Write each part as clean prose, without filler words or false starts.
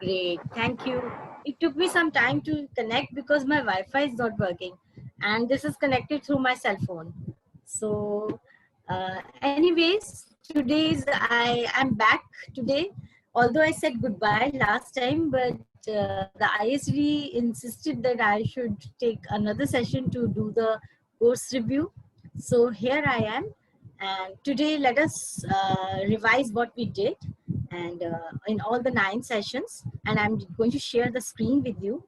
Great, thank you. It took me some time to connect because my Wi-Fi is not working, and this is connected through my cell phone. So, anyways, today's I'm back today. Although I said goodbye last time, but the ISV insisted that I should take another session to do the course review. So here I am, and today let us revise what we did and in all the 9 sessions, and I'm going to share the screen with you.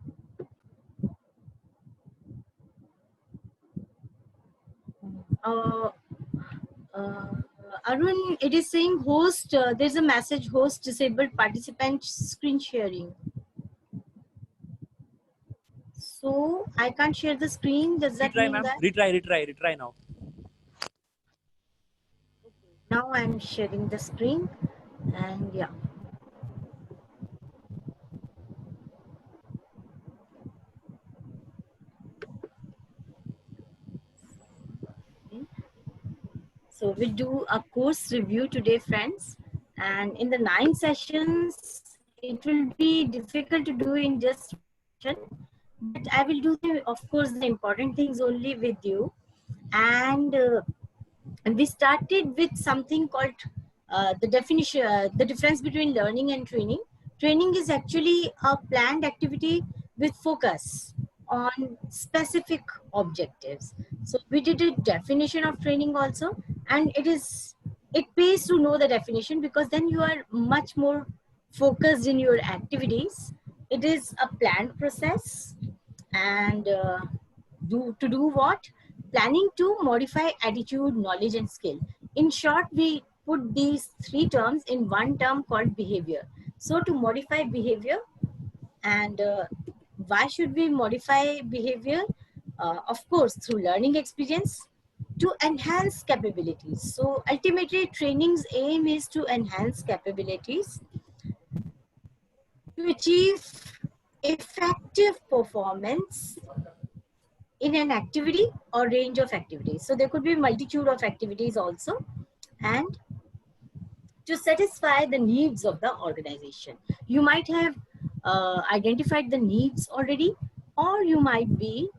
Uh, uh, Arun, it is saying host, there's a message host disabled participant screen sharing. So I can't share the screen. Does that Retry, mean ma'am. that? Retry now. Now I'm sharing the screen, and yeah. So we'll do a course review today, friends. And in the 9 sessions, it will be difficult to do in just one session, but I will do, of course, the important things only with you. And we started with something called the definition, the difference between learning and training. Training is actually a planned activity with focus on specific objectives. So we did a definition of training also, and it pays to know the definition because then you are much more focused in your activities. It is a planned process, and to do what? Planning to modify attitude, knowledge, and skill. In short, we put these 3 terms in one term called behavior. So to modify behavior, and why should we modify behavior? Of course, through learning experience to enhance capabilities. So ultimately, training's aim is to enhance capabilities to achieve effective performance in an activity or range of activities. So there could be multitude of activities also, and to satisfy the needs of the organization. You might have identified the needs already, or you might be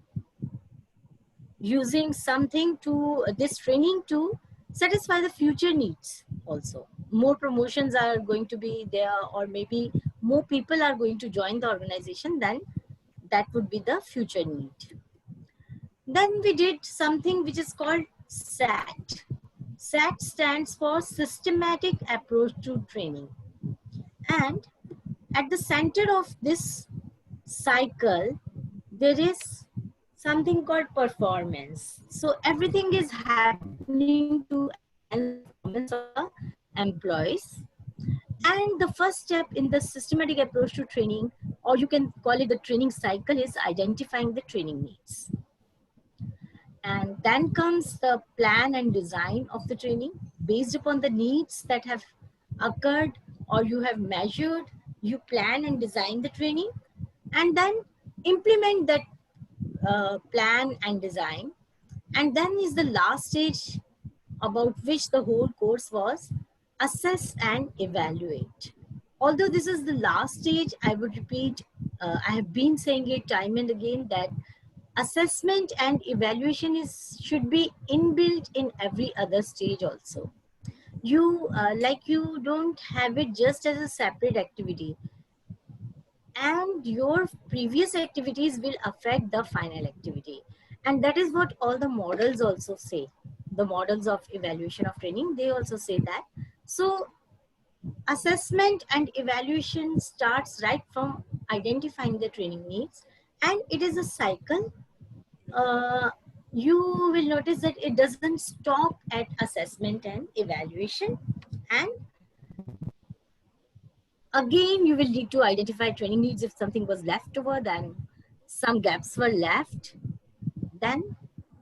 using something to this training to satisfy the future needs also. More promotions are going to be there, or maybe more people are going to join the organization, then that would be the future need. Then we did something which is called SAT. SAT stands for Systematic Approach to Training. And at the center of this cycle, there is something called performance. So everything is happening to enhance the performance of the employees. And the first step in the systematic approach to training, or you can call it the training cycle, is identifying the training needs. And then comes the plan and design of the training based upon the needs that have occurred or you have measured. You plan and design the training, and then implement that plan and design. And then is the last stage about which the whole course was: assess and evaluate. Although this is the last stage, I would repeat, I have been saying it time and again, that assessment and evaluation should be inbuilt in every other stage also. You don't have it just as a separate activity, and your previous activities will affect the final activity. And that is what all the models also say. The models of evaluation of training, they also say that. So assessment and evaluation starts right from identifying the training needs, and it is a cycle. You will notice that it doesn't stop at assessment and evaluation. And again, you will need to identify training needs. If something was left over, then some gaps were left, then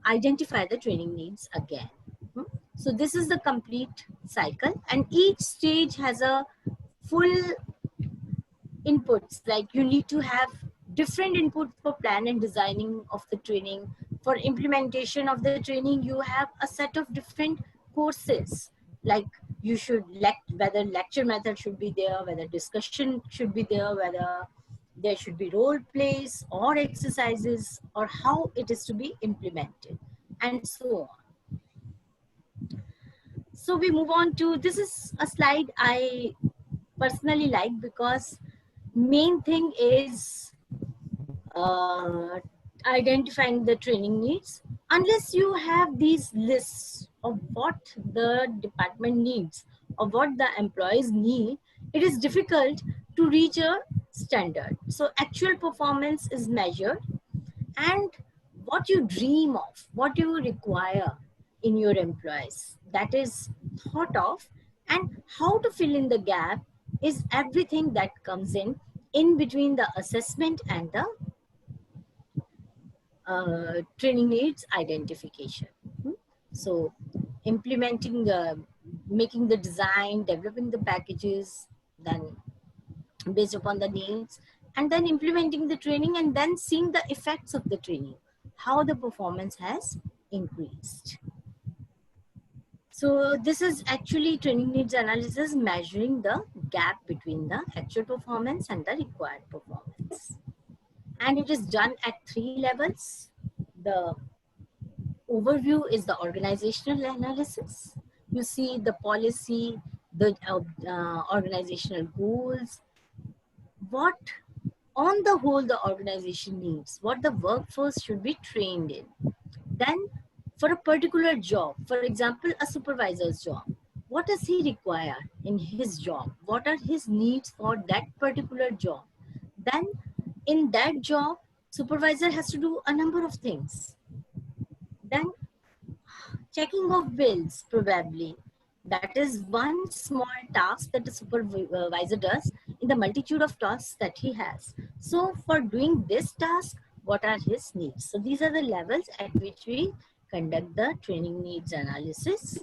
identify the training needs again. So this is the complete cycle, and each stage has a full inputs. Like you need to have different inputs for plan and designing of the training. For implementation of the training, you have a set of different courses. Like you should whether lecture method should be there, whether discussion should be there, whether there should be role plays or exercises, or how it is to be implemented, and so on. So we move on to, this is a slide I personally like, because main thing is identifying the training needs. Unless you have these lists of what the department needs or what the employees need, it is difficult to reach a standard. So actual performance is measured, and what you dream of, what you require in your employees, that is thought of, and how to fill in the gap is everything that comes in between the assessment and the training needs identification. So implementing the, making the design, developing the packages, then based upon the needs, and then implementing the training, and then seeing the effects of the training, how the performance has increased. So this is actually training needs analysis, measuring the gap between the actual performance and the required performance. And it is done at 3 levels. The overview is the organizational analysis. You see the policy, the organizational goals, what on the whole the organization needs, what the workforce should be trained in. Then for a particular job, for example, a supervisor's job, what does he require in his job? What are his needs for that particular job? Then in that job, supervisor has to do a number of things. Then checking of bills, probably. That is one small task that the supervisor does in the multitude of tasks that he has. So for doing this task, what are his needs? So these are the levels at which we conduct the training needs analysis.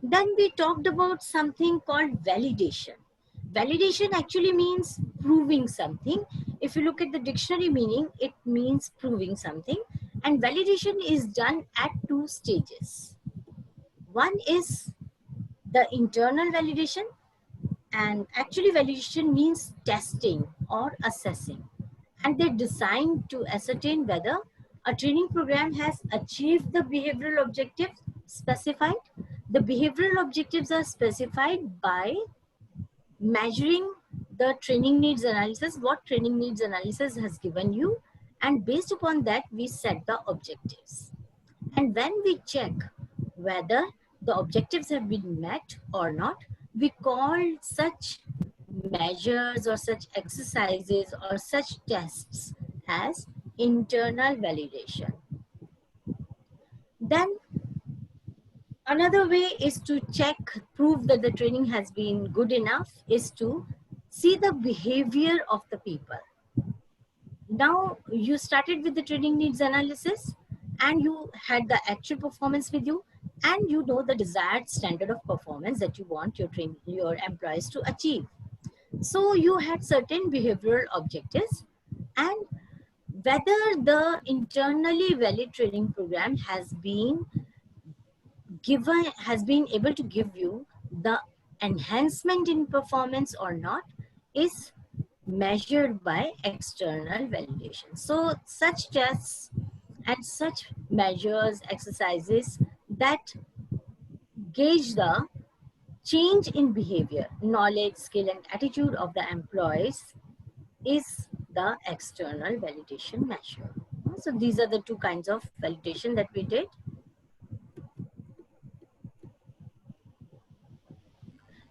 Then we talked about something called validation. Validation actually means proving something. If you look at the dictionary meaning, it means proving something. And validation is done at 2 stages. One is the internal validation, and actually validation means testing or assessing. And they're designed to ascertain whether a training program has achieved the behavioral objectives specified. The behavioral objectives are specified by measuring the training needs analysis, what training needs analysis has given you, and based upon that we set the objectives. And when we check whether the objectives have been met or not, we call such measures or such exercises or such tests as internal validation. Then another way is to check, prove that the training has been good enough, is to see the behavior of the people. Now you started with the training needs analysis, and you had the actual performance with you, and you know the desired standard of performance that you want your employees to achieve. So you had certain behavioral objectives, and whether the internally valid training program has been able to give you the enhancement in performance or not is measured by external validation. So such tests and such measures, exercises that gauge the change in behavior, knowledge, skill, and attitude of the employees is the external validation measure. So these are the 2 kinds of validation that we did.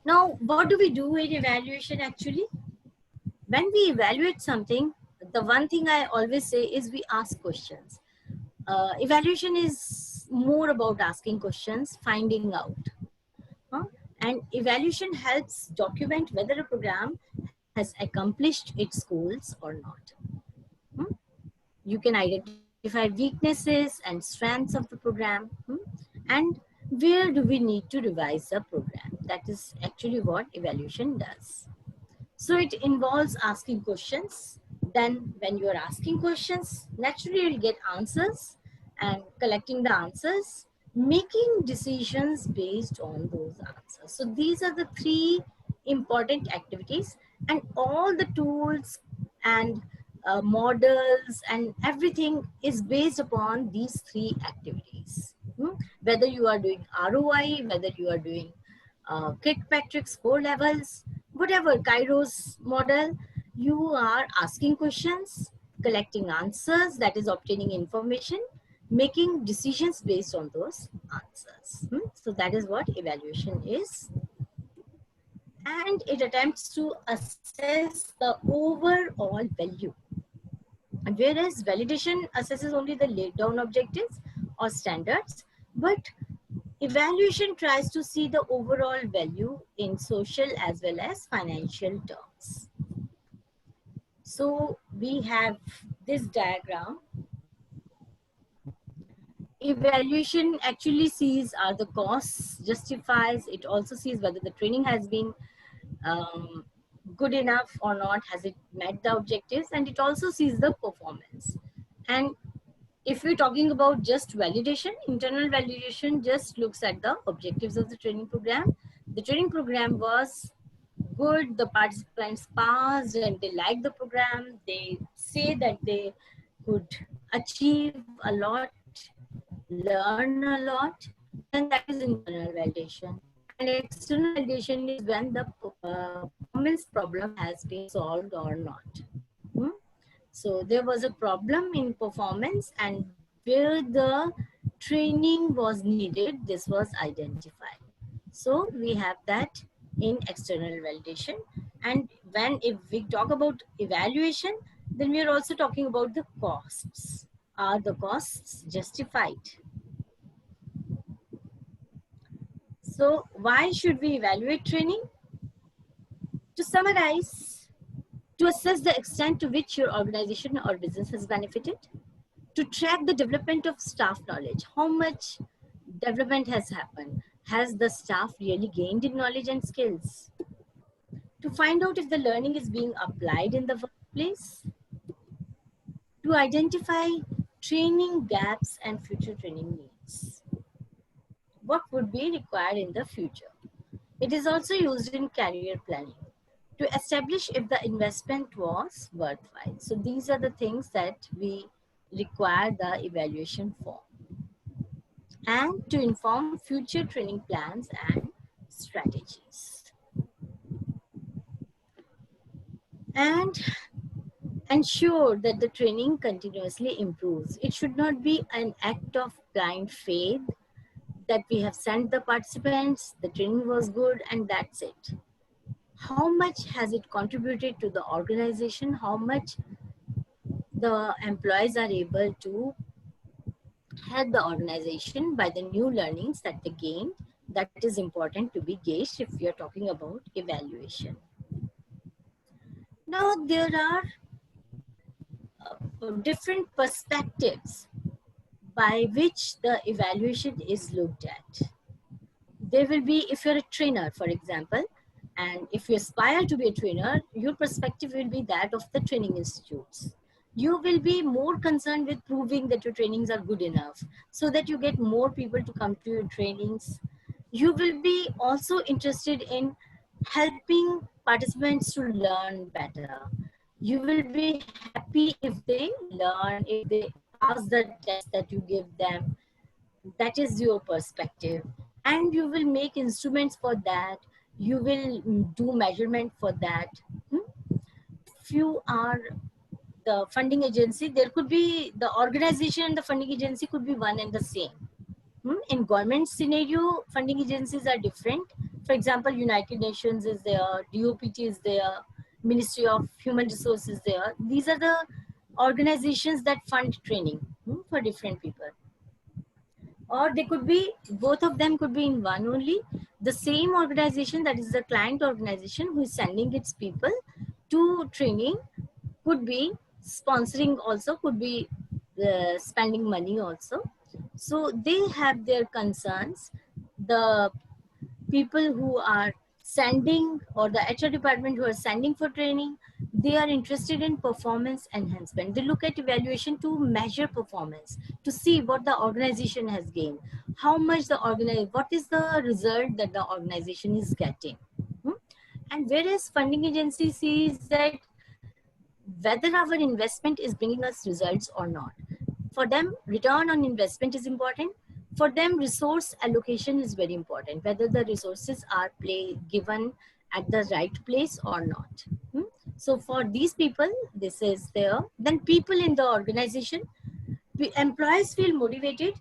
Now, what do we do in evaluation actually? When we evaluate something, the one thing I always say is we ask questions. Evaluation is more about asking questions, finding out. And evaluation helps document whether a program has accomplished its goals or not. You can identify weaknesses and strengths of the program, and where do we need to revise the program. That is actually what evaluation does. So it involves asking questions. Then when you are asking questions, naturally you'll get answers, and collecting the answers making decisions based on those answers. So these are the three important activities, and all the tools and models and everything is based upon these three activities. Whether you are doing ROI, whether you are doing Kirkpatrick's 4 levels, whatever Kairos model, you are asking questions, collecting answers, that is obtaining information, making decisions based on those answers. So that is what evaluation is. And it attempts to assess the overall value. And whereas validation assesses only the laid down objectives or standards, but evaluation tries to see the overall value in social as well as financial terms. So we have this diagram. Evaluation actually sees are the costs, justifies, it also sees whether the training has been good enough or not, has it met the objectives, and it also sees the performance. And if we're talking about just validation, internal validation just looks at the objectives of the training program. The training program was good, the participants passed and they liked the program, they say that they could achieve a lot, learn a lot, then that is internal validation. And external validation is when the performance problem has been solved or not. So there was a problem in performance, and where the training was needed, this was identified. So we have that in external validation. And if we talk about evaluation, then we are also talking about the costs. Are the costs justified? So why should we evaluate training? To summarize, to assess the extent to which your organization or business has benefited, to track the development of staff knowledge, how much development has happened, has the staff really gained in knowledge and skills, to find out if the learning is being applied in the workplace, to identify training gaps and future training needs. What would be required in the future? It is also used in career planning to establish if the investment was worthwhile. So these are the things that we require the evaluation for, and to inform future training plans and strategies. And ensure that the training continuously improves. It should not be an act of blind faith that we have sent the participants, the training was good, and that's it. How much has it contributed to the organization? How much the employees are able to help the organization by the new learnings that they gained? That is important to be gauged if we are talking about evaluation. Now, there are different perspectives by which the evaluation is looked at. There will be, if you're a trainer, for example, and if you aspire to be a trainer, your perspective will be that of the training institutes. You will be more concerned with proving that your trainings are good enough so that you get more people to come to your trainings. You will be also interested in helping participants to learn better. You will be happy if they learn, if they pass the test that you give them. That is your perspective. And you will make instruments for that. You will do measurement for that. If you are the funding agency, there could be the organization and the funding agency could be one and the same. In government scenario, funding agencies are different. For example, United Nations is there, DOPT is there, Ministry of Human Resources there. These are the organizations that fund training for different people. Or they could be, both of them could be in one only. The same organization, that is the client organization who is sending its people to training, could be sponsoring also, could be spending money also. So they have their concerns. The people who are sending, or the HR department who are sending for training, they are interested in performance enhancement. They look at evaluation to measure performance, to see what the organization has gained, how much what is the result that the organization is getting. And whereas funding agency sees that whether our investment is bringing us results or not. For them, return on investment is important. For them, resource allocation is very important, whether the resources are given at the right place or not. So for these people, this is there. Then people in the organization, employees feel motivated.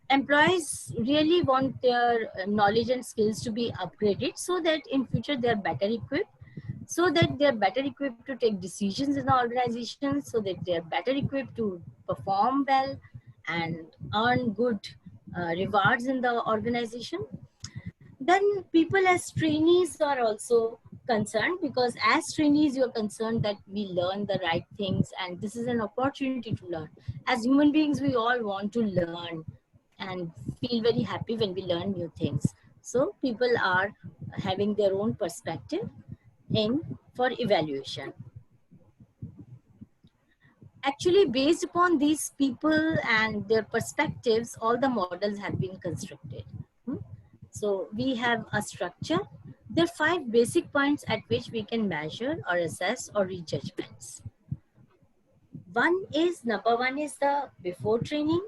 Employees really want their knowledge and skills to be upgraded so that in future they are better equipped, so that they're better equipped to take decisions in the organization, so that they're better equipped to perform well and earn good rewards in the organization. Then people as trainees are also concerned, because as trainees you're concerned that we learn the right things, and this is an opportunity to learn. As human beings, we all want to learn and feel very happy when we learn new things. So people are having their own perspective in for evaluation. Actually, based upon these people and their perspectives, all the models have been constructed. So we have a structure. There are 5 basic points at which we can measure or assess or reach judgments. Number one is the before training.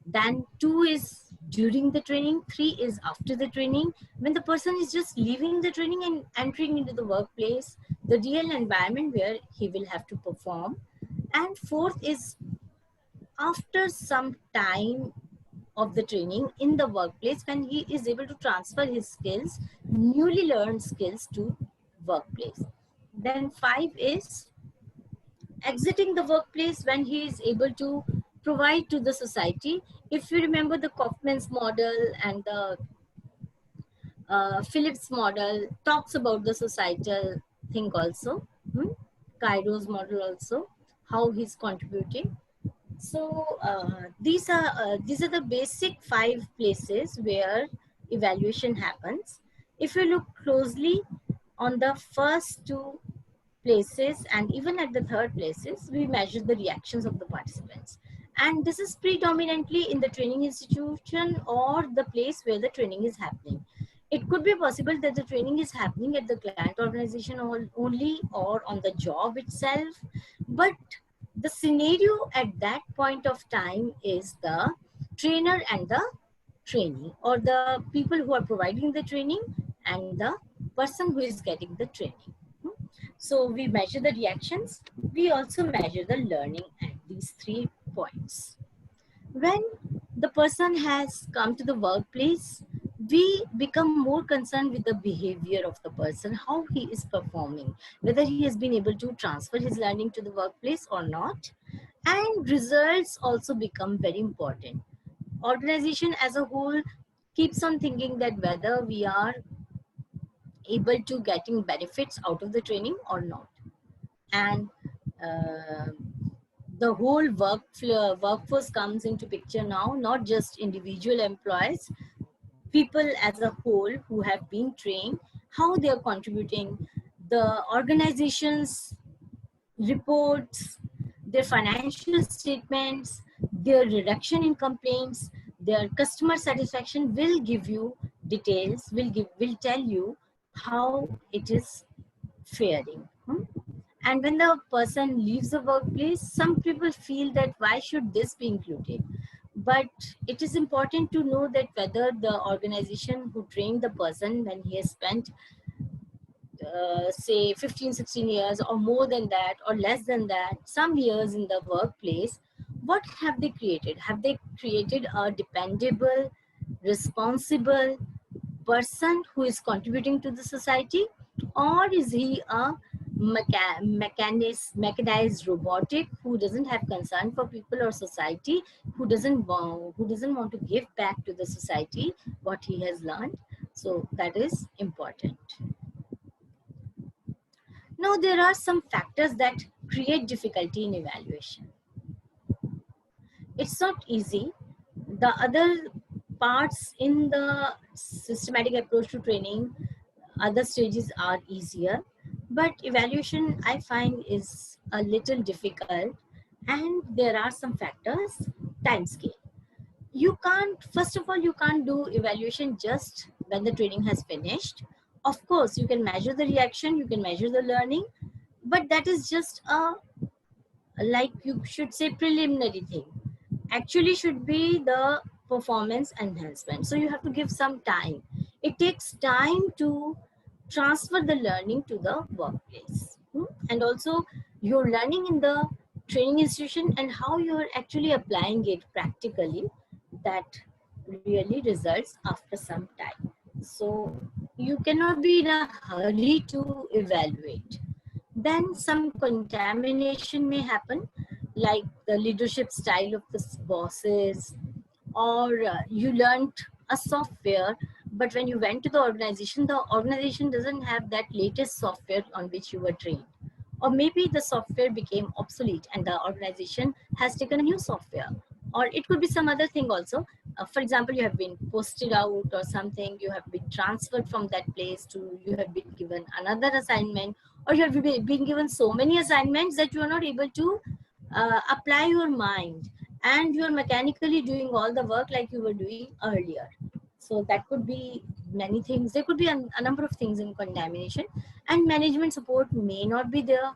Then 2 is during the training. 3 is after the training, when the person is just leaving the training and entering into the workplace, the real environment where he will have to perform. And 4th is after some time of the training in the workplace, when he is able to transfer his skills, newly learned skills, to workplace. Then 5 is exiting the workplace, when he is able to provide to the society. If you remember the Kaufman's model and the Phillips model talks about the societal thing also, Cairo's model also, how he's contributing. So these are the basic 5 places where evaluation happens. If you look closely on the first 2 places and even at the 3rd places, we measure the reactions of the participants. And this is predominantly in the training institution or the place where the training is happening. It could be possible that the training is happening at the client organization only, or on the job itself. But the scenario at that point of time is the trainer and the trainee, or the people who are providing the training and the person who is getting the training. So we measure the reactions. We also measure the learning at these 3 points. When the person has come to the workplace, we become more concerned with the behavior of the person, how he is performing, whether he has been able to transfer his learning to the workplace or not. And results also become very important. Organization as a whole keeps on thinking that whether we are able to getting benefits out of the training or not. And uh, the whole workforce comes into picture now, not just individual employees, people as a whole who have been trained, how they are contributing, the organization's reports, their financial statements, their reduction in complaints, their customer satisfaction will give you details, will tell you how it is faring. And when the person leaves the workplace, some people feel that why should this be included? But it is important to know that whether the organization who trained the person, when he has spent say 15-16 years or more than that or less than that, some years in the workplace, what have they created? Have they created a dependable, responsible person who is contributing to the society, or is he a mechanized robotic who doesn't have concern for people or society, who doesn't want to give back to the society what he has learned? So that is important. Now, there are some factors that create difficulty in evaluation. It's not easy. The other parts in the systematic approach to training Other stages are easier, but evaluation I find is a little difficult, and there are some factors. Time scale. You can't, first of all, you can't do evaluation just when the training has finished. Of course, you can measure the reaction, you can measure the learning, but that is just a, like you should say, preliminary thing. Actually should be the performance enhancement. So you have to give some time. It takes time to transfer the learning to the workplace. And also you're learning in the training institution and how you're actually applying it practically, that really results after some time. So you cannot be in a hurry to evaluate. Then some contamination may happen, like the leadership style of the bosses, or you learned a software, but when you went to the organization doesn't have that latest software on which you were trained. Or maybe the software became obsolete and the organization has taken a new software. Or it could be some other thing also. For example, you have been posted out or something, you have been transferred from that place to, you have been given another assignment, or you have been given so many assignments that you are not able to apply your mind, and you are mechanically doing all the work like you were doing earlier. So that could be many things. There could be a number of things in contamination, and management support may not be there.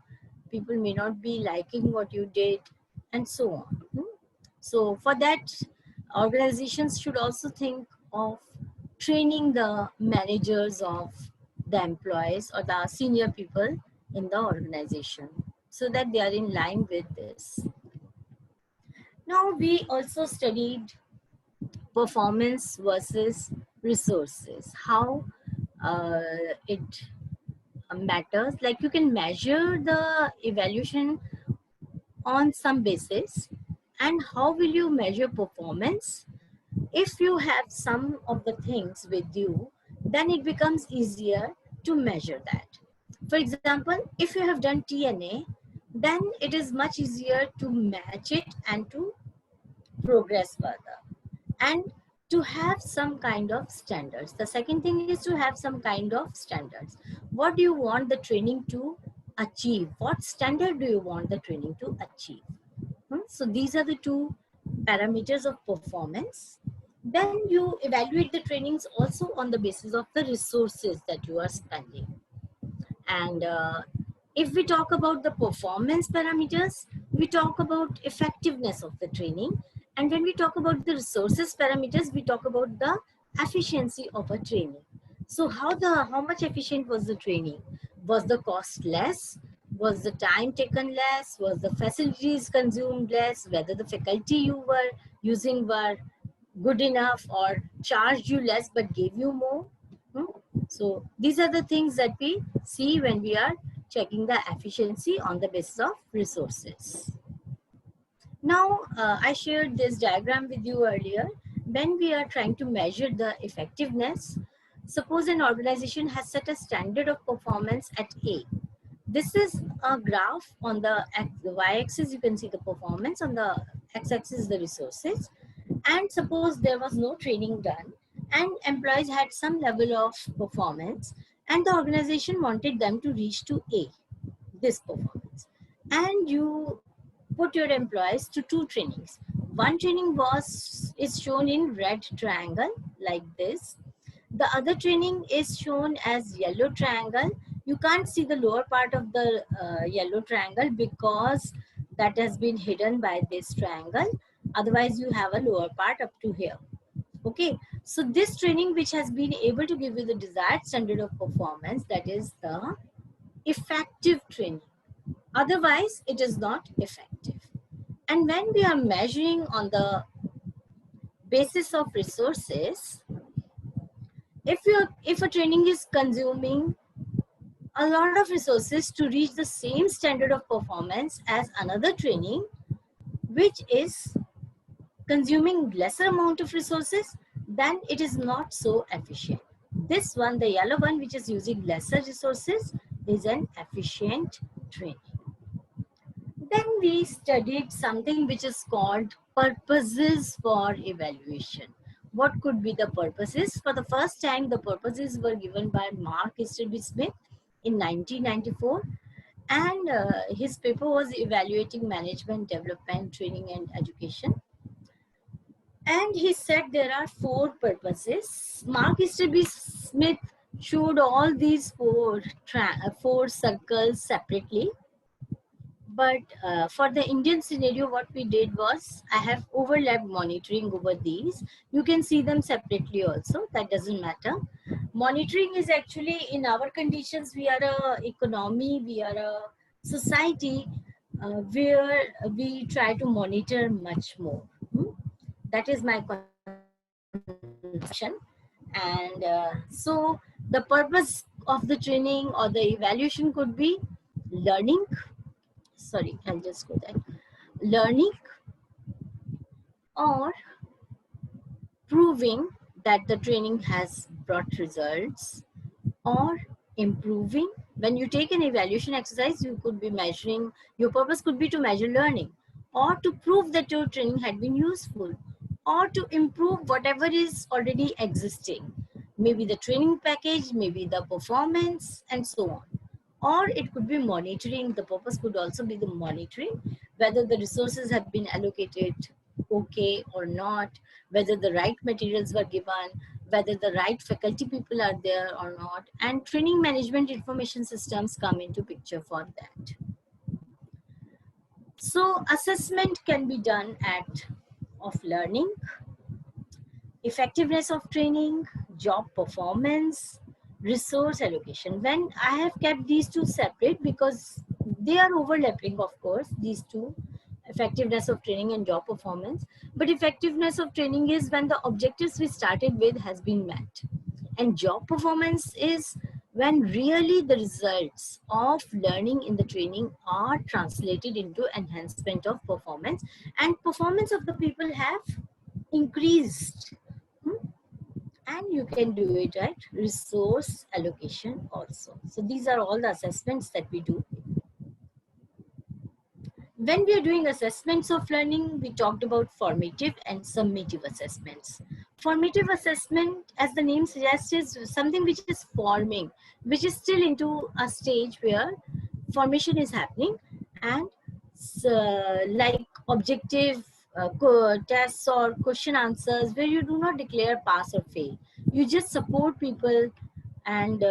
People may not be liking what you did, and so on. So for that, organizations should also think of training the managers of the employees or the senior people in the organization so that they are in line with this. Now we also studied performance versus resources, how it matters. Like you can measure the evaluation on some basis, and how will you measure performance? If you have some of the things with you, then it becomes easier to measure that. For example, if you have done TNA, then it is much easier to match it and to progress further, and to have some kind of standards. The second thing is to have some kind of standards. What do you want the training to achieve? What standard do you want the training to achieve? So these are the two parameters of performance. Then you evaluate the trainings also on the basis of the resources that you are spending. And if we talk about the performance parameters, we talk about effectiveness of the training. And when we talk about the resources parameters, we talk about the efficiency of a training. So how much efficient was the training? Was the cost less? Was the time taken less? Was the facilities consumed less? Whether the faculty you were using were good enough or charged you less but gave you more? So these are the things that we see when we are checking the efficiency on the basis of resources. Now, I shared this diagram with you earlier. When we are trying to measure the effectiveness, suppose an organization has set a standard of performance at A. This is a graph. On the y-axis, you can see the performance. On the x-axis, the resources. And suppose there was no training done, and employees had some level of performance, and the organization wanted them to reach to A, this performance. And you put your employees to two trainings. One training is shown in red triangle like this. The other training is shown as yellow triangle. You can't see the lower part of the yellow triangle because that has been hidden by this triangle. Otherwise, you have a lower part up to here. Okay, so this training which has been able to give you the desired standard of performance, that is the effective training. Otherwise, it is not effective. And when we are measuring on the basis of resources, if a training is consuming a lot of resources to reach the same standard of performance as another training, which is consuming lesser amount of resources, then it is not so efficient. This one, the yellow one, which is using lesser resources, is an efficient training. Then we studied something which is called purposes for evaluation. what could be the purposes. For the first time, the purposes were given by Mark Easterby Smith in 1994, and his paper was evaluating management, development, training, and education. And he said there are 4 purposes. Mark Easterby Smith showed all these 4 circles separately. But for the Indian scenario, what we did was, I have overlapped monitoring over these. You can see them separately also, that doesn't matter. Monitoring is actually, in our conditions, we are a economy, we are a society where we try to monitor much more. That is my conception. And so the purpose of the training or the evaluation could be learning. Sorry, I'll just go there. Learning or proving that the training has brought results, or improving. When you take an evaluation exercise, you could be measuring, your purpose could be to measure learning, or to prove that your training had been useful, or to improve whatever is already existing. Maybe the training package, maybe the performance, and so on. Or it could be monitoring. The purpose could also be the monitoring, whether the resources have been allocated okay or not, whether the right materials were given, whether the right faculty people are there or not, and training management information systems come into picture for that. So assessment can be done of learning, effectiveness of training, job performance, resource allocation. When I have kept these 2 separate because they are overlapping, of course, these 2, effectiveness of training and job performance. But effectiveness of training is when the objectives we started with has been met. And job performance is when really the results of learning in the training are translated into enhancement of performance, and performance of the people have increased. And you can do it at resource allocation also. So these are all the assessments that we do. When we are doing assessments of learning, we talked about formative and summative assessments. Formative assessment, as the name suggests, is something which is forming, which is still into a stage where formation is happening, and like objective tests or question answers where you do not declare pass or fail. You just support people and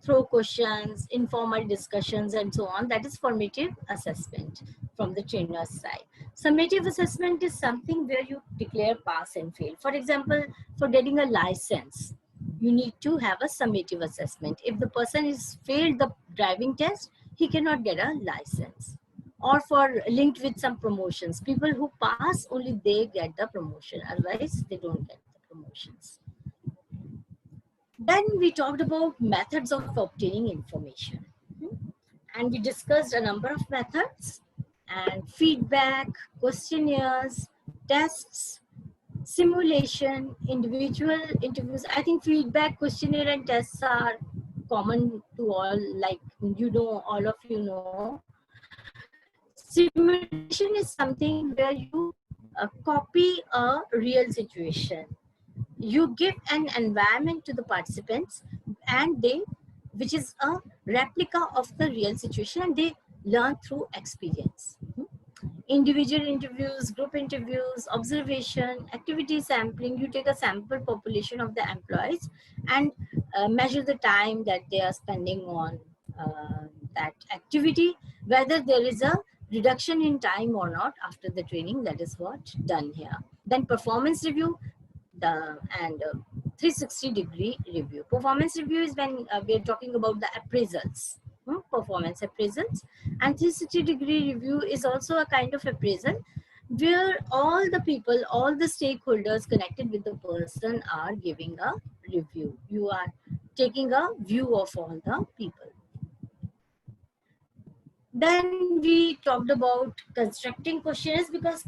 throw questions, informal discussions, and so on. That is formative assessment from the trainer's side. Summative assessment is something where you declare pass and fail. For example, for getting a license, you need to have a summative assessment. If the person is failed the driving test, he cannot get a license. Or for linked with some promotions, people who pass, only they get the promotion, otherwise they don't get the promotions. Then we talked about methods of obtaining information, and we discussed a number of methods, and feedback, questionnaires, tests, simulation, individual interviews. I think feedback, questionnaire, and tests are common to all, like all of you know. Simulation is something where you copy a real situation. You give an environment to the participants, and which is a replica of the real situation, and they learn through experience. Individual interviews, group interviews, observation, activity sampling. You take a sample population of the employees and measure the time that they are spending on that activity, whether there is a reduction in time or not after the training. That is what done here. Then performance review, 360-degree review. Performance review is when we are talking about the appraisals, performance appraisals. And 360-degree review is also a kind of appraisal where all the people, all the stakeholders connected with the person are giving a review. You are taking a view of all the people. Then we talked about constructing questionnaires, because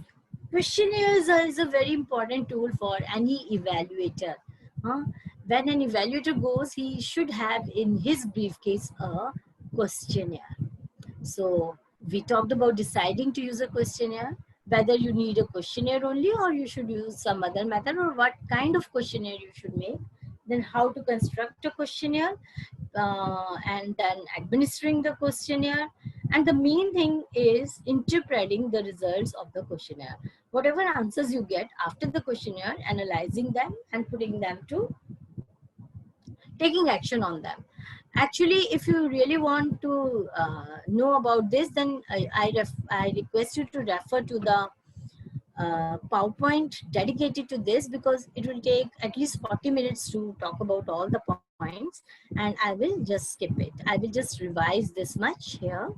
questionnaires is a very important tool for any evaluator. When an evaluator goes, he should have in his briefcase a questionnaire. So we talked about deciding to use a questionnaire. whether you need a questionnaire only or you should use some other method, or what kind of questionnaire you should make, then how to construct a questionnaire, and then administering the questionnaire. And the main thing is interpreting the results of the questionnaire. Whatever answers you get after the questionnaire, analyzing them and putting them to taking action on them. Actually, if you really want to know about this, then I request you to refer to the PowerPoint dedicated to this, because it will take at least 40 minutes to talk about all the points, and I will just skip it. I will just revise this much here,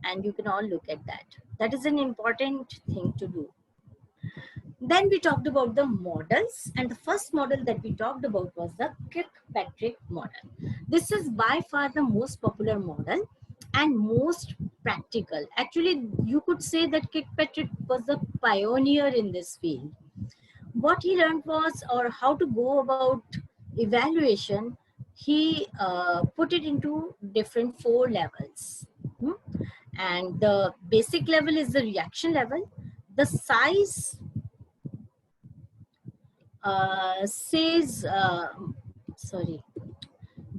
and you can all look at that. That is an important thing to do. Then we talked about the models, and the first model that we talked about was the Kirkpatrick model. This is by far the most popular model and most practical. Actually, you could say that Kirkpatrick was the pioneer in this field. What he learned was, or how to go about evaluation, he put it into different 4 levels. And the basic level is the reaction level. The size says,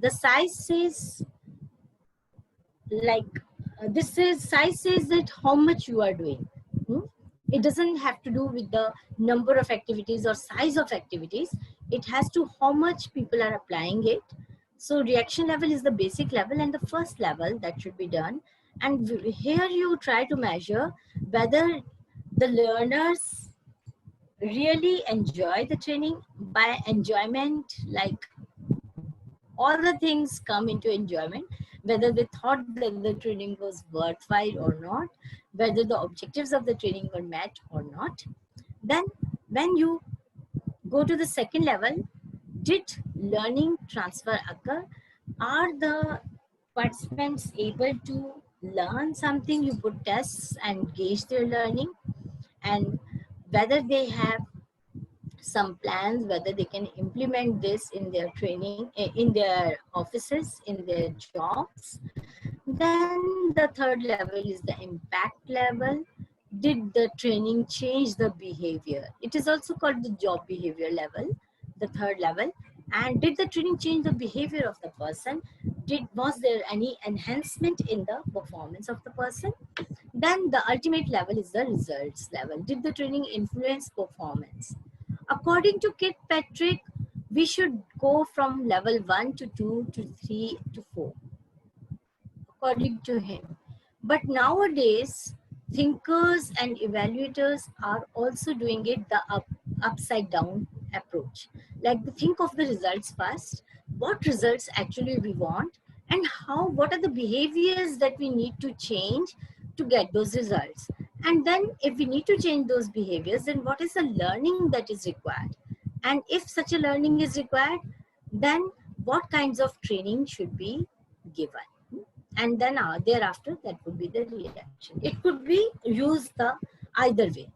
the size says, like, this is size says that how much you are doing. It doesn't have to do with the number of activities or size of activities. It has to how much people are applying it. So reaction level is the basic level and the first level that should be done. And here you try to measure whether the learners really enjoy the training. By enjoyment, like, all the things come into enjoyment, whether they thought that the training was worthwhile or not, whether the objectives of the training were met or not. Then when you go to the second level, did learning transfer occur? Are the participants able to learn something? You put tests and gauge their learning, and whether they have some plans, whether they can implement this in their training, in their offices, in their jobs. Then the third level is the impact level. Did the training change the behavior? It is also called the job behavior level, the third level. And did the training change the behavior of the person? Was there any enhancement in the performance of the person? Then the ultimate level is the results level. Did the training influence performance? According to Kirkpatrick, we should go from level 1 to 2 to 3 to 4, according to him. But nowadays, thinkers and evaluators are also doing it the upside down approach. Like, think of the results first, what results actually we want, and what are the behaviors that we need to change to get those results. And then if we need to change those behaviors, then what is the learning that is required? And if such a learning is required, then what kinds of training should be given? And then thereafter, that would be the reaction. It could be used either way.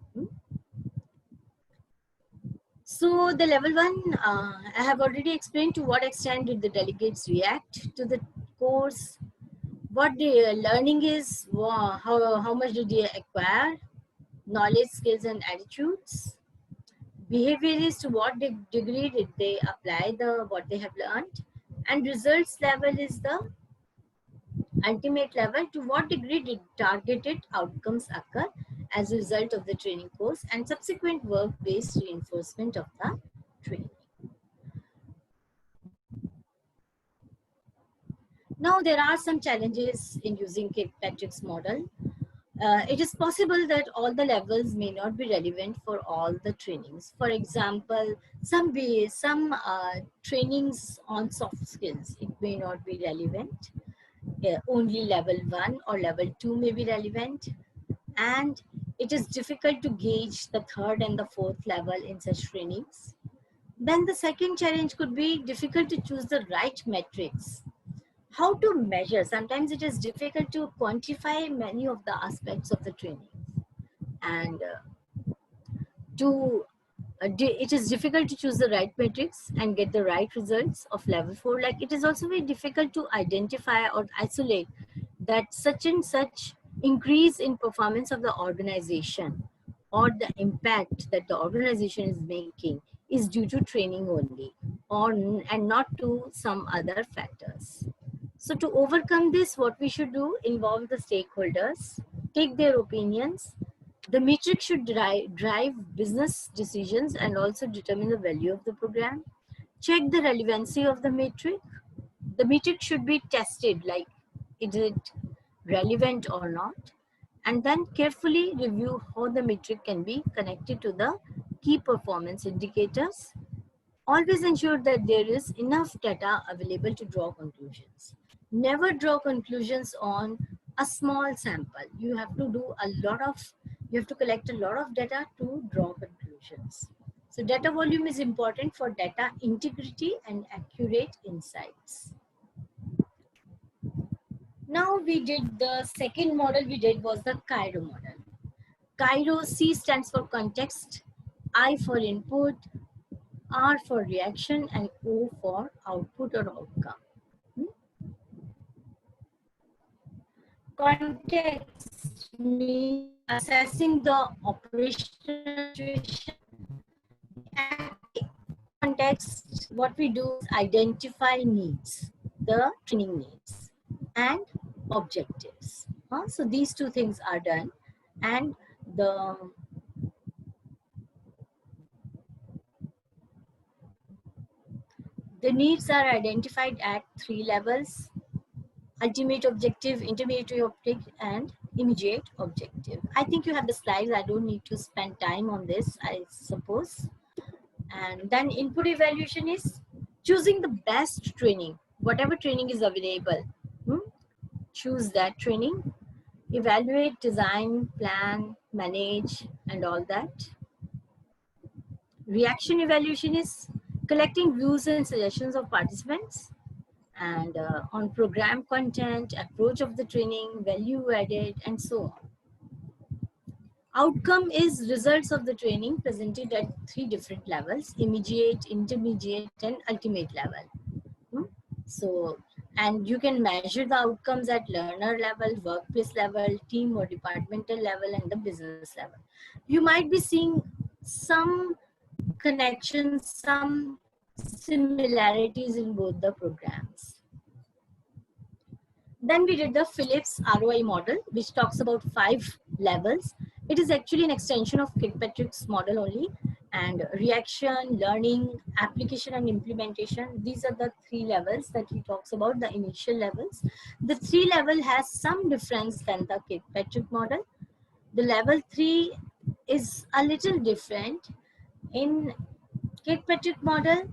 So the level 1, I have already explained to what extent did the delegates react to the course, what the learning is, how much did they acquire, knowledge, skills, and attitudes. Behavior is to what degree did they apply what they have learned. And results level is the ultimate level, to what degree did targeted outcomes occur as a result of the training course and subsequent work-based reinforcement of the training. Now, there are some challenges in using Kirkpatrick's model. It is possible that all the levels may not be relevant for all the trainings. For example, some trainings on soft skills, it may not be relevant. Only level 1 or level 2 may be relevant. And it is difficult to gauge the third and the fourth level in such trainings. Then the second challenge could be difficult to choose the right metrics. How to measure? Sometimes it is difficult to quantify many of the aspects of the training. And it is difficult to choose the right metrics and get the right results of level 4. Like, it is also very difficult to identify or isolate that such and such increase in performance of the organization or the impact that the organization is making is due to training only, and not to some other factors. So to overcome this, what we should do, involve the stakeholders, take their opinions. The metric should drive business decisions and also determine the value of the program. Check the relevancy of the metric. The metric should be tested, like is it relevant or not, and then carefully review how the metric can be connected to the key performance indicators. Always ensure that there is enough data available to draw conclusions. Never draw conclusions on a small sample. You have to collect a lot of data to draw conclusions. So data volume is important for data integrity and accurate insights. Now we did the second model we did was the Cairo model. Cairo, C stands for context, I for input, R for reaction, and O for output or outcome. Context means assessing the operational situation. Context, what we do is identify needs, the training needs, and objectives. So these two things are done, and the needs are identified at 3 levels: ultimate objective, intermediate objective, and immediate objective. I think you have the slides. I don't need to spend time on this, I suppose. And then input evaluation is choosing the best training, whatever training is available. Choose that training. Evaluate, design, plan, manage, and all that. Reaction evaluation is collecting views and suggestions of participants, and on program content, approach of the training, value added, and so on. Outcome is results of the training presented at 3 different levels: immediate, intermediate, and ultimate level. So, and you can measure the outcomes at learner level, workplace level, team or departmental level, and the business level. You might be seeing some connections, some similarities in both the programs. Then we did the Phillips ROI model, which talks about 5 levels. It is actually an extension of Kirkpatrick's model only. And reaction, learning, application, and implementation. These are the 3 levels that he talks about, the initial levels. The 3 level has some difference than the Kirkpatrick model. The level 3 is a little different. In Kirkpatrick model,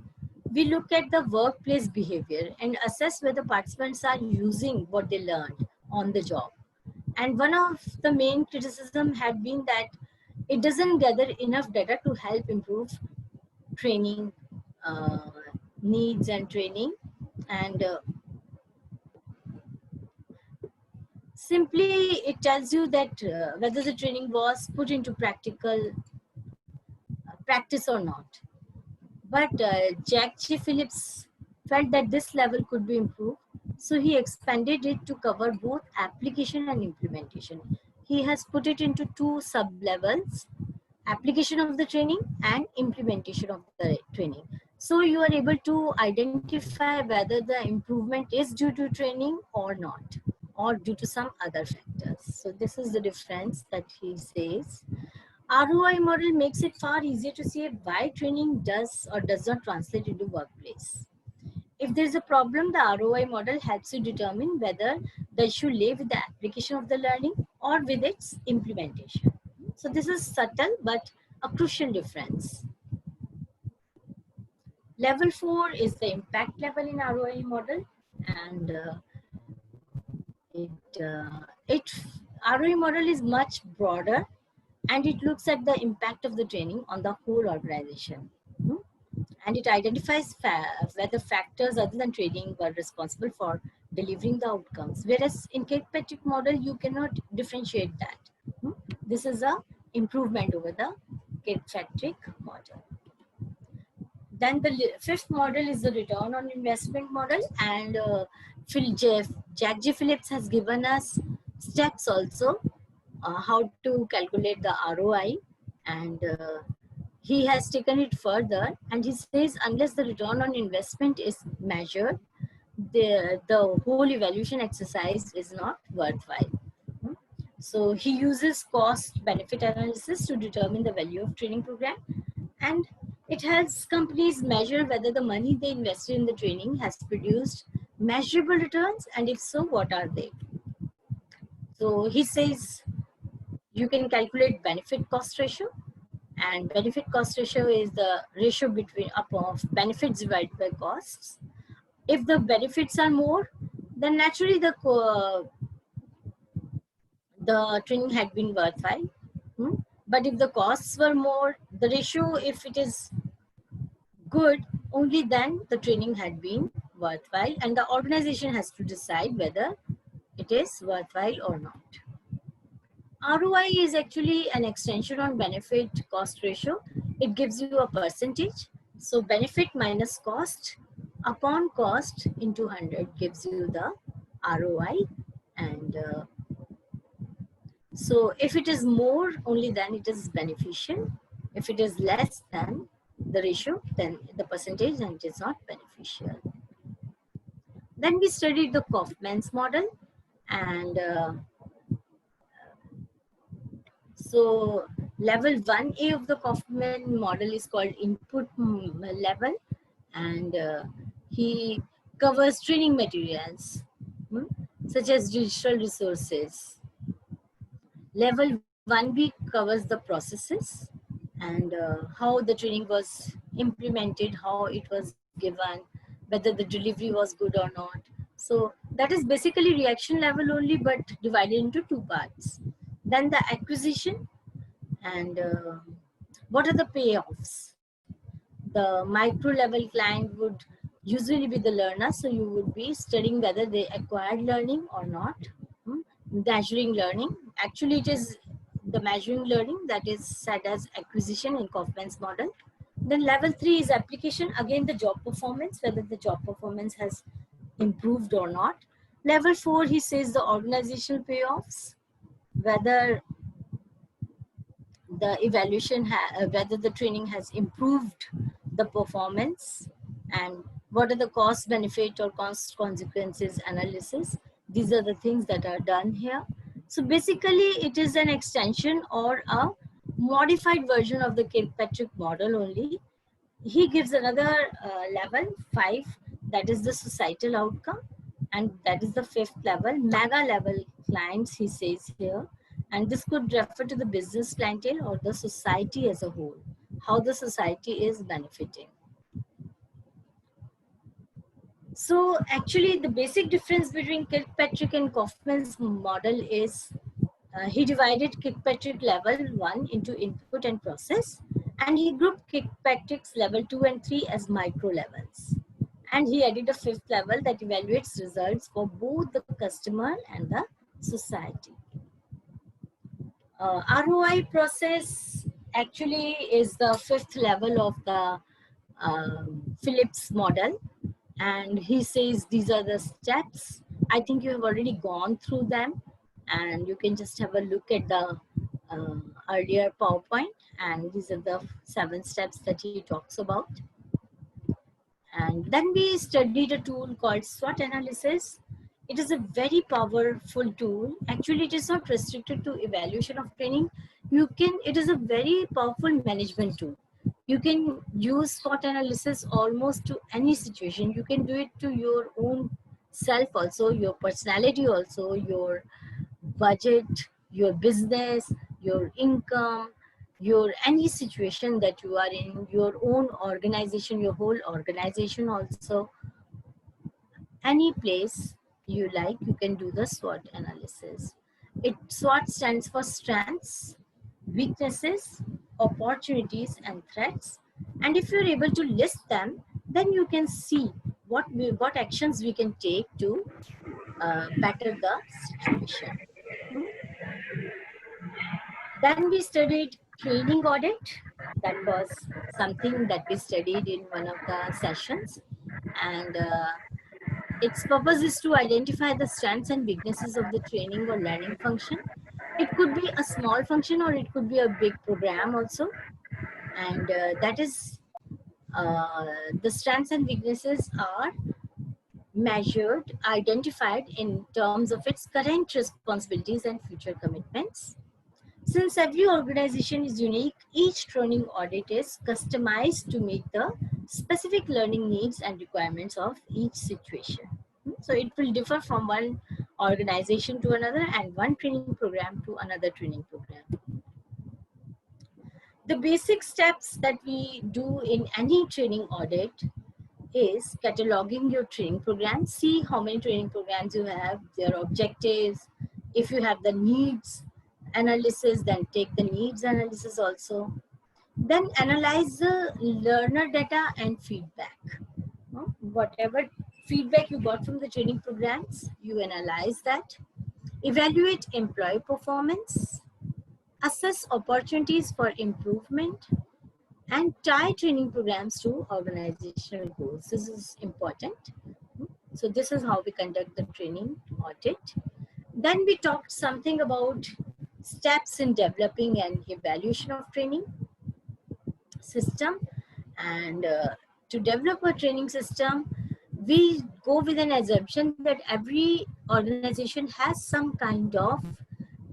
we look at the workplace behavior and assess whether participants are using what they learned on the job. And one of the main criticism had been that it doesn't gather enough data to help improve training needs and training. And simply it tells you that whether the training was put into practical practice or not. But Jack G. Phillips felt that this level could be improved, so he expanded it to cover both application and implementation. He has put it into 2 sub-levels: application of the training and implementation of the training. So you are able to identify whether the improvement is due to training or not, or due to some other factors. So this is the difference that he says. ROI model makes it far easier to see why training does or does not translate into workplace. If there is a problem, the ROI model helps you determine whether the issue lay with the application of the learning or with its implementation. So this is subtle but a crucial difference. Level 4 is the impact level in ROI model, and ROI model is much broader, and it looks at the impact of the training on the whole organization. And it identifies whether factors other than training were responsible for delivering the outcomes. Whereas in Kirkpatrick model, you cannot differentiate that. This is a improvement over the Kirkpatrick model. Then the 5th model is the return on investment model, and Jack G. Phillips has given us steps also how to calculate the ROI. And he has taken it further, and he says unless the return on investment is measured, the whole evaluation exercise is not worthwhile. Hmm. So he uses cost benefit analysis to determine the value of training program, and it helps companies measure whether the money they invested in the training has produced measurable returns, and if so, what are they. So he says you can calculate benefit cost ratio, and benefit cost ratio is the ratio between of benefits divided by costs. If the benefits are more, then naturally the training had been worthwhile. Hmm? But if the costs were more, the ratio, if it is good, only then the training had been worthwhile, and the organization has to decide whether it is worthwhile or not. ROI is actually an extension on benefit cost ratio. It gives you a percentage. So benefit minus cost upon cost into 100 gives you the ROI. And so if it is more, only then it is beneficial. If it is less than the ratio, then the percentage, then it is not beneficial. Then we studied the Kaufman's model, and so level 1A of the Kaufman model is called input level, and he covers training materials such as digital resources. Level 1B covers the processes and how the training was implemented, how it was given, whether the delivery was good or not. So that is basically reaction level only, but divided into two parts. Then the acquisition, and what are the payoffs. The micro level client would usually be the learner, so you would be studying whether they acquired learning or not. Measuring learning, actually it is the measuring learning that is said as acquisition in Kaufman's model. Then level 3 is application, again the job performance, whether the job performance has improved or not. Level 4, he says the organizational payoffs, whether the evaluation, whether the training has improved the performance, and what are the cost benefit or cost consequences analysis. These are the things that are done here. So basically it is an extension or a modified version of the Kirkpatrick model only. He gives another level 5, that is the societal outcome, and that is the 5th level, mega level clients, he says here. And this could refer to the business clientele or the society as a whole, how the society is benefiting. So actually the basic difference between Kirkpatrick and Kaufman's model is he divided Kirkpatrick level 1 into input and process, and he grouped Kirkpatrick's level 2 and 3 as micro levels. And he added a 5th level that evaluates results for both the customer and the society. ROI process actually is the 5th level of the Phillips model, and he says these are the steps. I think you have already gone through them, and you can just have a look at the earlier PowerPoint, and these are the 7 steps that he talks about. And then we studied a tool called SWOT analysis. It is a very powerful tool. Actually, it is not restricted to evaluation of training. It is a very powerful management tool. You can use SWOT analysis almost to any situation. You can do it to your own self also, your personality also, your budget, your business, your income, your any situation that you are in, your own organization, your whole organization also, any place you like, you can do the SWOT analysis. SWOT stands for strengths, weaknesses, opportunities, and threats. And if you're able to list them, then you can see what actions we can take to better the situation. Then we studied training audit. That was something that we studied in one of the sessions. And its purpose is to identify the strengths and weaknesses of the training or learning function. It could be a small function or it could be a big program also. And that is the strengths and weaknesses are measured, identified in terms of its current responsibilities and future commitments. Since every organization is unique, each training audit is customized to meet the specific learning needs and requirements of each situation. So it will differ from one organization to another and one training program to another training program. The basic steps that we do in any training audit is cataloging your training programs. See how many training programs you have, their objectives. If you have the needs analysis, then take the needs analysis also. Then analyze the learner data and feedback. Whatever feedback you got from the training programs, you analyze that. Evaluate employee performance. Assess opportunities for improvement and tie training programs to organizational goals. This is important. So this is how we conduct the training audit. Then we talked something about steps in developing and evaluation of training system. And to develop a training system, we go with an assumption that every organization has some kind of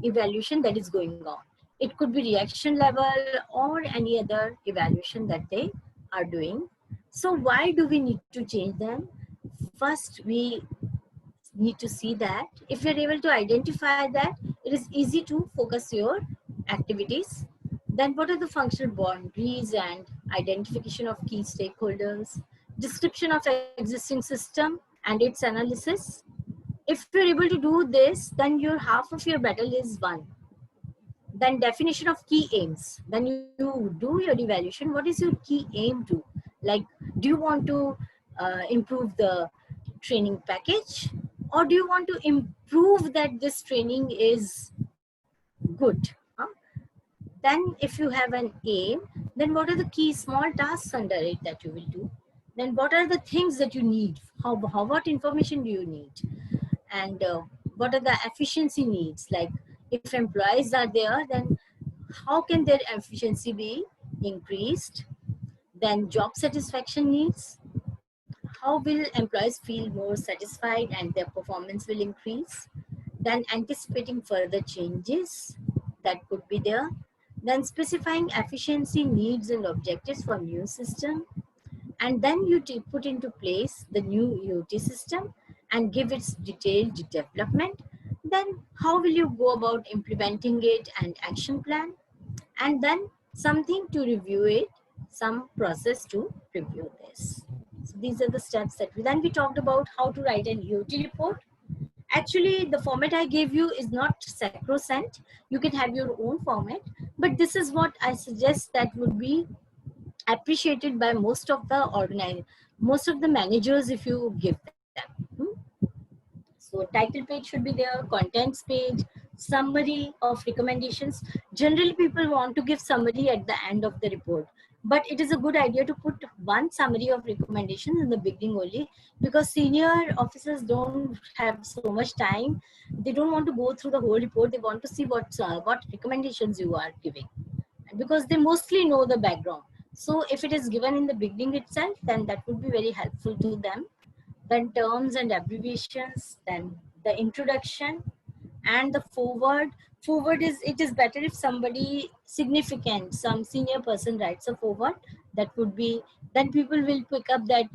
evaluation that is going on. It could be reaction level or any other evaluation that they are doing. So why do we need to change them? First, we need to see that if you're able to identify that, it is easy to focus your activities. Then what are the functional boundaries and identification of key stakeholders, description of existing system and its analysis. If you're able to do this, then your half of your battle is won. Then definition of key aims. When you do your evaluation, what is your key aim to? Like, do you want to improve the training package, or do you want to improve that this training is good? Then if you have an aim, then what are the key small tasks under it that you will do? Then what are the things that you need? What information do you need? And what are the efficiency needs? Like, if employees are there, then how can their efficiency be increased? Then job satisfaction needs. How will employees feel more satisfied and their performance will increase? Then anticipating further changes that could be there. Then specifying efficiency needs and objectives for new system. And then you put into place the new EOT system and give its detailed development. Then how will you go about implementing it and action plan? And then something to review it, some process to review this. So these are the steps that then we talked about how to write an EOT report. Actually, the format I gave you is not sacrosanct. You can have your own format, but this is what I suggest that would be appreciated by most of the managers if you give them. So title page should be there, contents page, summary of recommendations. Generally, people want to give summary at the end of the report, but it is a good idea to put one summary of recommendations in the beginning only, because senior officers don't have so much time. They don't want to go through the whole report. They want to see what recommendations you are giving, because they mostly know the background. So if it is given in the beginning itself, then that would be very helpful to them. Then terms and abbreviations, then the introduction and the forward. Forward is, it is better if somebody significant, some senior person writes a forward. That would be, then people will pick up that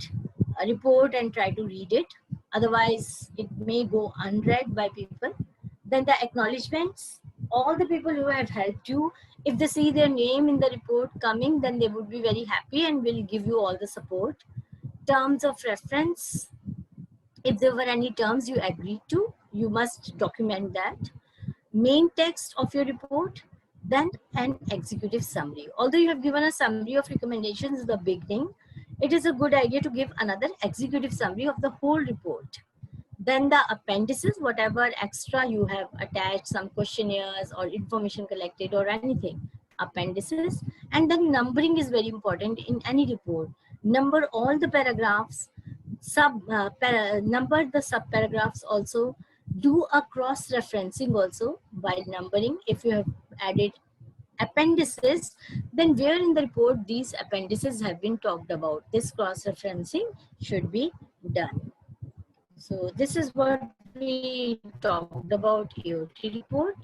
report and try to read it. Otherwise, it may go unread by people. Then the acknowledgements, all the people who have helped you, if they see their name in the report coming, then they would be very happy and will give you all the support. Terms of reference, if there were any terms you agreed to, you must document that. Main text of your report, then an executive summary. Although you have given a summary of recommendations in the beginning, it is a good idea to give another executive summary of the whole report. Then the appendices, whatever extra you have attached, some questionnaires or information collected or anything, appendices. And then numbering is very important in any report. Number all the paragraphs, number the sub paragraphs also. Do a cross referencing also while numbering. If you have added appendices, then where in the report these appendices have been talked about, this cross-referencing should be done. So this is what we talked about AOT report.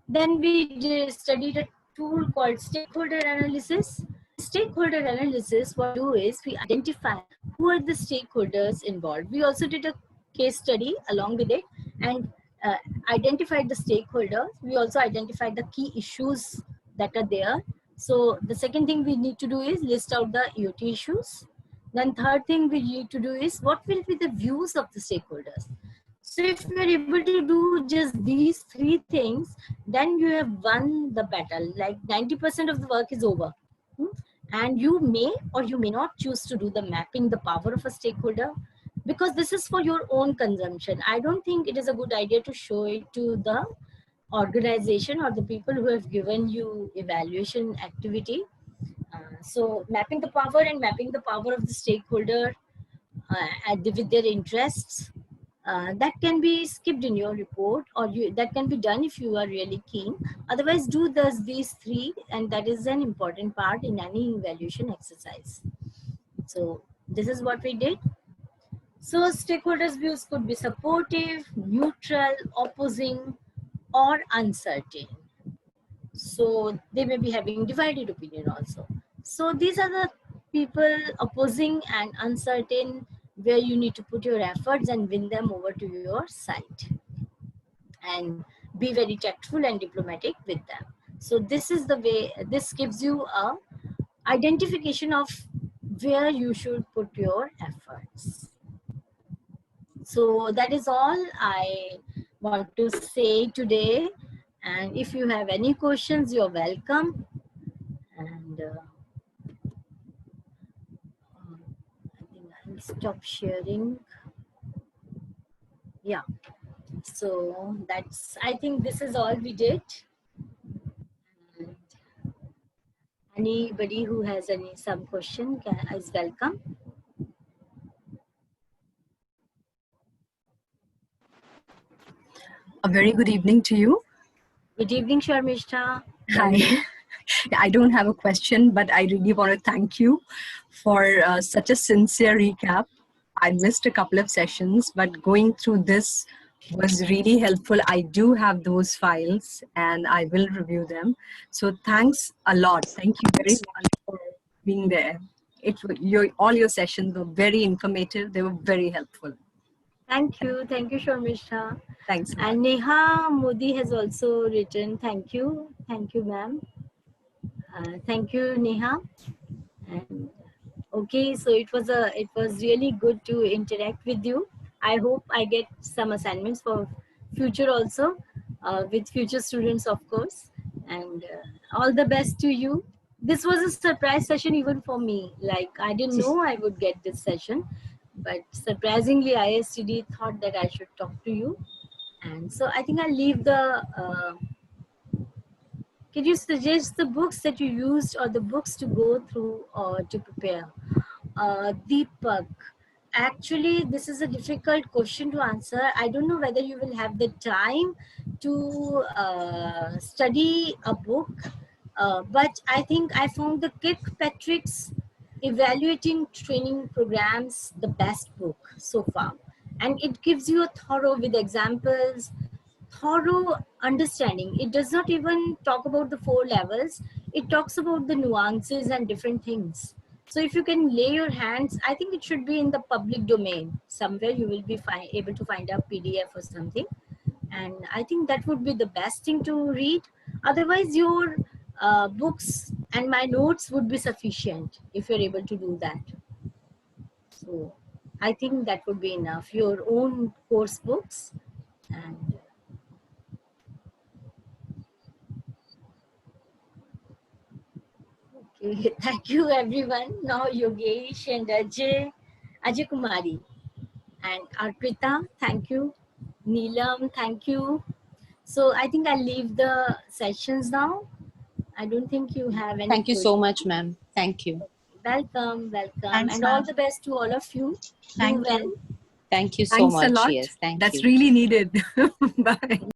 Then we studied a tool called stakeholder analysis. Stakeholder analysis, what we do is we identify who are the stakeholders involved. We also did a case study along with it and identified the stakeholders. We also identified the key issues that are there. So the second thing we need to do is list out the EOT issues. Then third thing we need to do is what will be the views of the stakeholders. So if you are able to do just these three things, then you have won the battle. Like 90% of the work is over. And you may or you may not choose to do the mapping, the power of a stakeholder, because this is for your own consumption. I don't think it is a good idea to show it to the organization or the people who have given you evaluation activity. So mapping the power and mapping the power of the stakeholder with their interests, that can be skipped in your report, or that can be done if you are really keen. Otherwise, do these three, and that is an important part in any evaluation exercise. So this is what we did. So stakeholders' views could be supportive, neutral, opposing, or uncertain. So they may be having divided opinion also. So these are the people opposing and uncertain, where you need to put your efforts and win them over to your side and be very tactful and diplomatic with them. So this is the way, this gives you a identification of where you should put your efforts. So that is all I want to say today. And if you have any questions, you're welcome. And I think I'll stop sharing. Yeah. So that's, I think this is all we did. And anybody who has some question is welcome. A very good evening to you. Good evening, Sharmishta. Hi. I don't have a question, but I really want to thank you for such a sincere recap. I missed a couple of sessions, but going through this was really helpful. I do have those files and I will review them. So thanks a lot. Thank you very much for being there. All your sessions were very informative. They were very helpful. Thank you, Sharmishta. Thanks. And Neha Modi has also written, thank you, ma'am. Thank you, Neha. And okay, so it was really good to interact with you. I hope I get some assignments for future also, with future students, of course. And all the best to you. This was a surprise session even for me. Like, I didn't know I would get this session, but surprisingly, ISTD thought that I should talk to you. And so I think I'll leave the, can you suggest the books that you used or the books to go through or to prepare? Deepak, actually, this is a difficult question to answer. I don't know whether you will have the time to study a book, but I think I found the Kirkpatrick's Evaluating Training Programs the best book so far. And it gives you a thorough with examples, thorough understanding. It does not even talk about the 4 levels. It talks about the nuances and different things. So if you can lay your hands, I think it should be in the public domain. Somewhere you will be able to find a PDF or something. And I think that would be the best thing to read. Otherwise, your books and my notes would be sufficient if you're able to do that. So I think that would be enough. Your own course books. And okay, thank you everyone. Now Yogesh and Ajay Kumari and Arpita, thank you. Neelam, thank you. So I think I'll leave the sessions now. I don't think you have any. Thank you so much, ma'am. Thank you. Welcome. Thanks, and all the best to all of you. Thank Do well. you. Thank you so Thanks much. a lot. Yes, thank That's you. really needed. Bye.